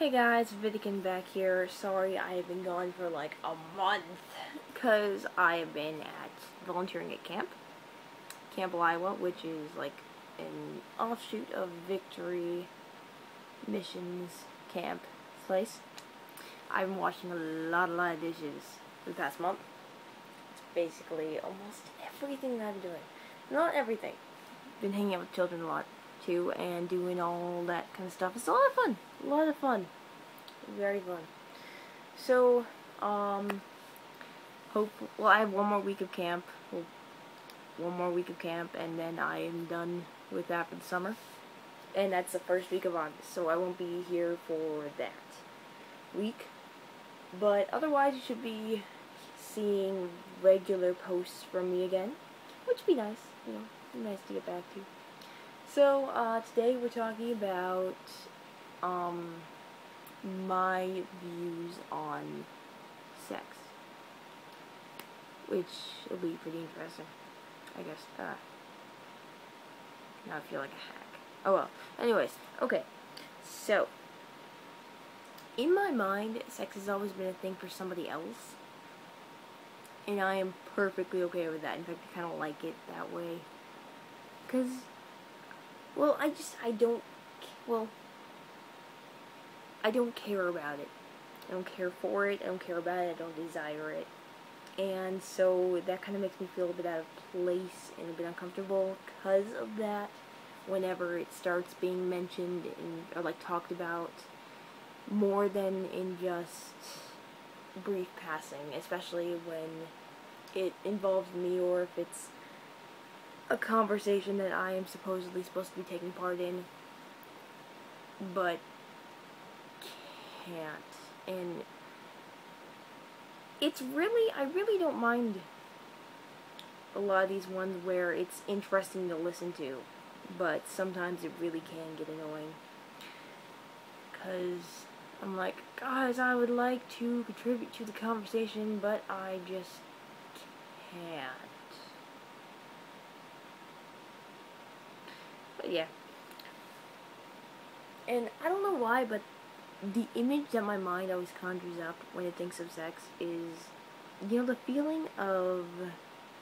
Hey guys, Vidican back here. Sorry I have been gone for like a month because I have been volunteering at Camp Iowa, which is like an offshoot of Victory Missions Camp place. I've been washing a lot of dishes for the past month. It's basically almost everything that I'm doing. Not everything. Been hanging out with children a lot too and doing all that kind of stuff. It's a lot of fun. A lot of fun. Very fun. So, I have one more week of camp. And then I am done with that for the summer. And that's the first week of August, so I won't be here for that week. But otherwise, you should be seeing regular posts from me again, which would be nice, nice to get back to. So, today we're talking about, my views on sex, which will be pretty interesting, I guess. Now I feel like a hack. Oh well. Anyways, okay. So, in my mind, sex has always been a thing for somebody else, and I am perfectly okay with that. In fact, I kind of like it that way, because, well, I don't care about it. I don't care for it. I don't care about it. I don't desire it. And so that kind of makes me feel a bit out of place and a bit uncomfortable because of that. Whenever it starts being mentioned or like talked about more than in just brief passing, especially when it involves me or if it's a conversation that I am supposedly supposed to be taking part in, but can't. And I really don't mind a lot of these ones where it's interesting to listen to, but sometimes it really can get annoying, because I'm like, guys, I would like to contribute to the conversation, but I just can't. But yeah. And I don't know why, but the image that my mind always conjures up when it thinks of sex is, the feeling of,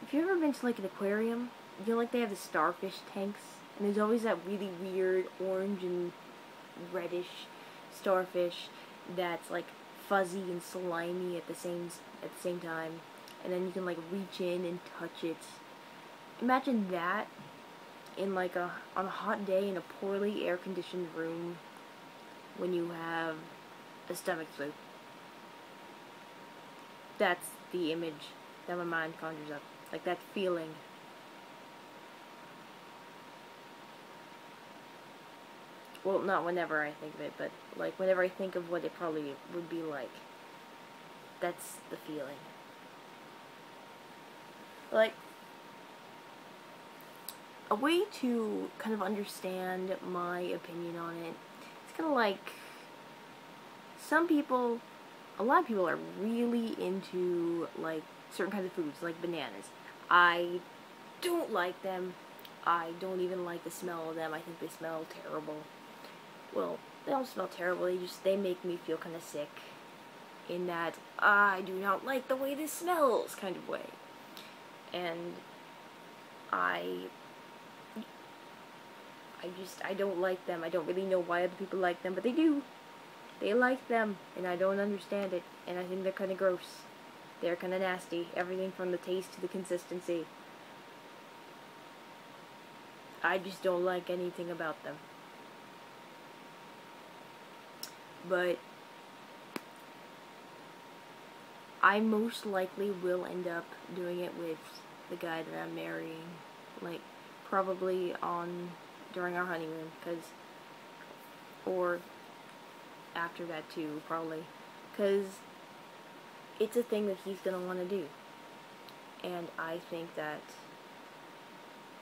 if you've ever been to like an aquarium, like they have the starfish tanks, and there's always that really weird orange and reddish starfish that's like fuzzy and slimy at the same time, and then you can like reach in and touch it. Imagine that in like on a hot day in a poorly air-conditioned room when you have a stomach flu. That's the image that my mind conjures up. Like that feeling. Well, not whenever I think of it, but like whenever I think of what it probably would be like. That's the feeling. Like, a way to kind of understand my opinion on it, it's kind of like a lot of people are really into like certain kinds of foods, like bananas. I don't like them. I don't even like the smell of them. I think they smell terrible. Well, they don't smell terrible. They make me feel kind of sick in that I do not like the way this smells kind of way. And I don't like them. I don't really know why other people like them, but they do. They like them, and I don't understand it, and I think they're kind of gross. They're kind of nasty. Everything from the taste to the consistency. I just don't like anything about them. But I most likely will end up doing it with the guy that I'm marrying. Like, probably during our honeymoon, or after that too, probably, because it's a thing that he's gonna want to do, and I think that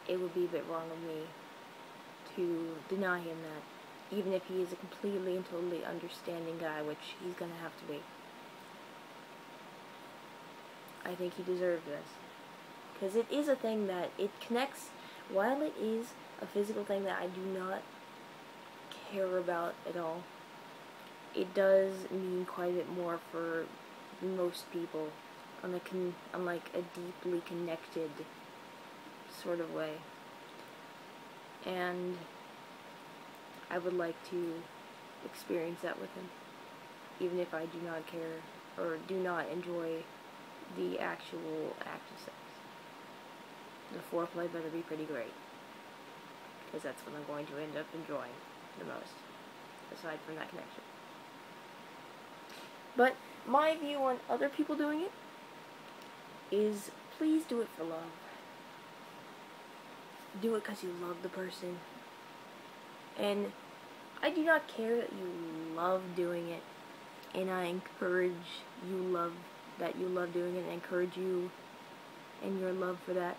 it would be a bit wrong of me to deny him that, even if he is a completely and totally understanding guy, which he's gonna have to be. I think he deserves this, because it is a thing that it connects. While it is a physical thing that I do not care about at all, it does mean quite a bit more for most people on like a deeply connected sort of way. And I would like to experience that with him, even if I do not care or do not enjoy the actual act of sex. The foreplay better be pretty great, because that's what I'm going to end up enjoying the most, aside from that connection. But my view on other people doing it is, please do it for love. Do it because you love the person. And I do not care that you love doing it, and I encourage that you love doing it, and I encourage you and your love for that,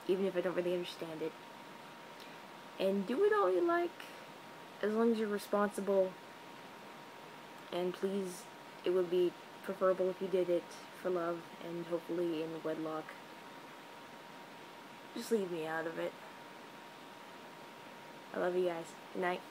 even if I don't really understand it. And do it all you like, as long as you're responsible. And please, it would be preferable if you did it for love, and hopefully in wedlock. Just leave me out of it. I love you guys. Good night.